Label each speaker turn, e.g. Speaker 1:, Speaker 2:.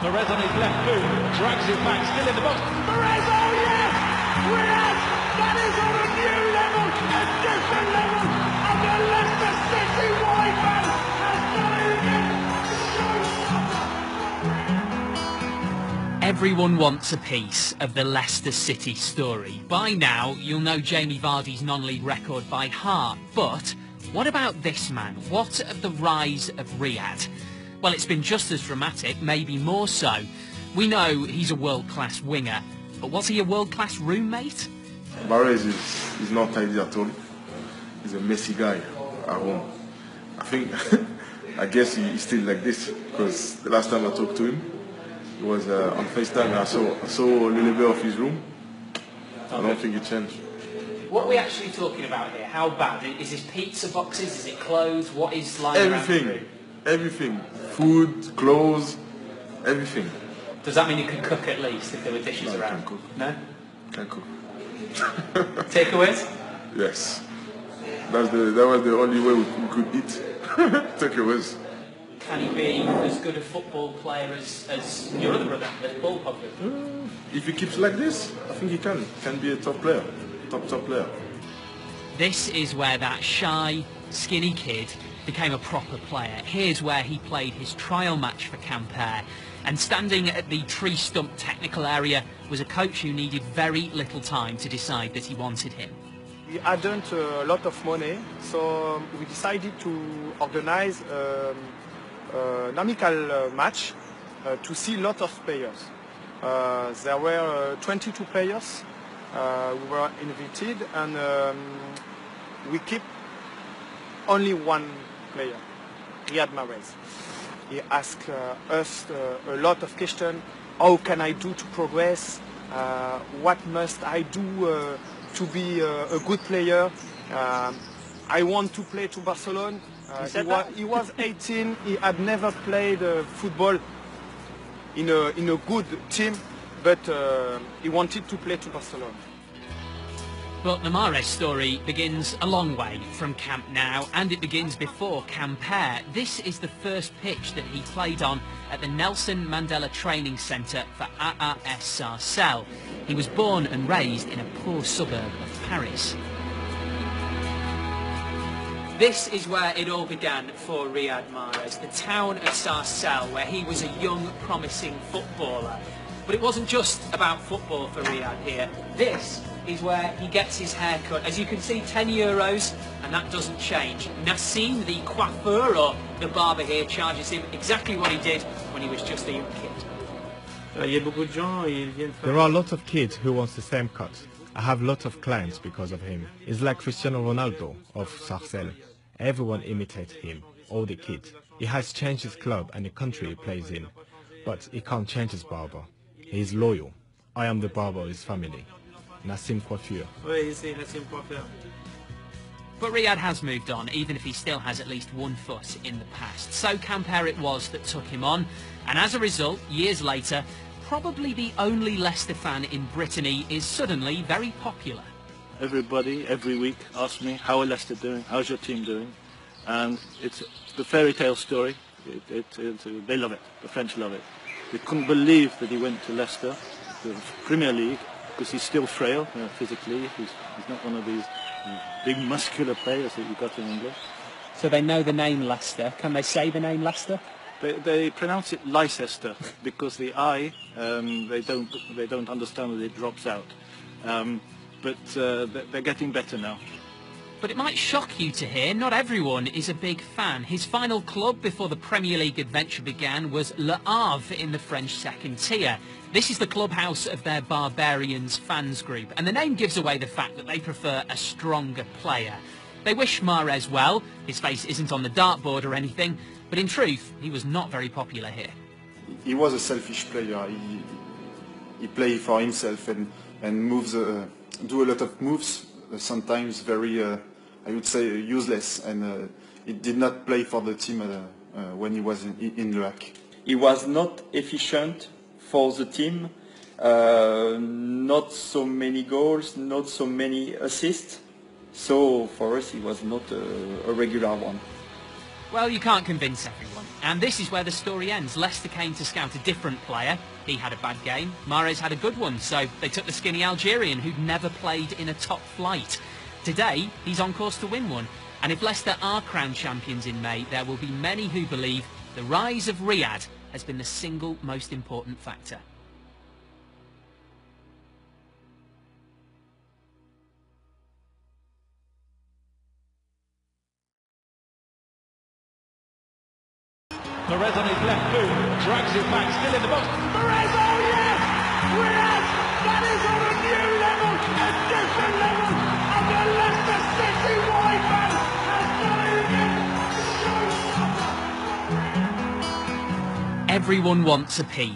Speaker 1: Perez on his left boot, drags it back, still in the box. Perez, oh yes! Riyadh! That is on a new level, a different level, and the Leicester City wide man has done it again.
Speaker 2: Everyone wants a piece of the Leicester City story. By now, you'll know Jamie Vardy's non-league record by heart, but what about this man? What of the rise of Riyadh? Well, it's been just as dramatic, maybe more so. We know he's a world-class winger, but was he a world-class roommate?
Speaker 3: محرز is not tidy at all. He's a messy guy at home. I think, I guess he's still like this, because the last time I talked to him, it was on FaceTime, and I saw a little bit of his room. I don't think it changed.
Speaker 2: What are we actually talking about here? How bad? Is this pizza boxes? Is it clothes? What is lying
Speaker 3: Everything.
Speaker 2: around the room?
Speaker 3: Everything. Food, clothes, everything.
Speaker 2: Does that mean you could cook at least if there were dishes
Speaker 3: No,
Speaker 2: around?
Speaker 3: I can't cook.
Speaker 2: No?
Speaker 3: Can't cook.
Speaker 2: Takeaways?
Speaker 3: Yes. That was the only way we could eat. Takeaways.
Speaker 2: Can he be as good a football player as your other brother, as Paul Pogba?
Speaker 3: If he keeps like this, I think he can be a top player. Top player.
Speaker 2: This is where that shy, skinny kid became a proper player. Here's where he played his trial match for Quimper, and standing at the tree stump technical area was a coach who needed very little time to decide that he wanted him.
Speaker 4: We hadn't a lot of money, so we decided to organize an amical match to see a lot of players. There were 22 players. We were invited, and we keep only one player, Riyad Mahrez. He asked us a lot of questions. How can I do to progress? What must I do to be a good player? I want to play to Barcelona. He was 18. He had never played football in a good team, but he wanted to play to Barcelona.
Speaker 2: But the Mahrez story begins a long way from Camp Nou, and it begins before Quimper. This is the first pitch that he played on at the Nelson Mandela Training Centre for AAS Sarcelles. He was born and raised in a poor suburb of Paris. This is where it all began for Riyad Mahrez, the town of Sarcelles, where he was a young, promising footballer. But it wasn't just about football for Riyad here. This is where he gets his hair cut. As you can see, €10, and that doesn't change. Nassim, the coiffeur, or the barber here, charges him exactly what he did when he was just a young kid.
Speaker 5: There are a lot of kids who want the same cut. I have lots of clients because of him. He's like Cristiano Ronaldo of Sarcelles. Everyone imitates him, all the kids. He has changed his club and the country he plays in, but he can't change his barber. He is loyal. I am the barber of his family. Nassim Coiffure.
Speaker 2: But Riyad has moved on, even if he still has at least one foot in the past. So Quimper it was that took him on, and as a result, years later, probably the only Leicester fan in Brittany is suddenly very popular.
Speaker 6: Everybody, every week, asks me, how are Leicester doing? How's your team doing? And it's the fairy tale story. They love it. The French love it. They couldn't believe that he went to Leicester, the Premier League, because he's still frail physically. He's not one of these big muscular players that you got in England.
Speaker 2: So they know the name Leicester. Can they say the name Leicester?
Speaker 6: They pronounce it Leicester because the I they don't understand that it drops out. But they're getting better now.
Speaker 2: But it might shock you to hear not everyone is a big fan. His final club before the Premier League adventure began was Le Havre in the French second tier. This is the clubhouse of their Barbarians fans group, and the name gives away the fact that they prefer a stronger player. They wish Mahrez well. His face isn't on the dartboard or anything, but in truth, he was not very popular here.
Speaker 7: He was a selfish player. He played for himself and moves, do a lot of moves, sometimes very, I would say, useless. And he did not play for the team when he was in Le Havre.
Speaker 8: He was not efficient for the team. Not so many goals, not so many assists. So for us, he was not a regular one.
Speaker 2: Well, you can't convince everyone. And this is where the story ends. Leicester came to scout a different player. He had a bad game. محرز had a good one, so they took the skinny Algerian who'd never played in a top flight. Today, he's on course to win one. And if Leicester are crowned champions in May, there will be many who believe the rise of Riyadh has been the single most important factor.
Speaker 1: Perez on his left boot, drags it back, still in the box. Perez, oh yes! Riyadh, that is on a new level, a different level, and the Leicester City wide man has done it again.
Speaker 2: Everyone wants a piece.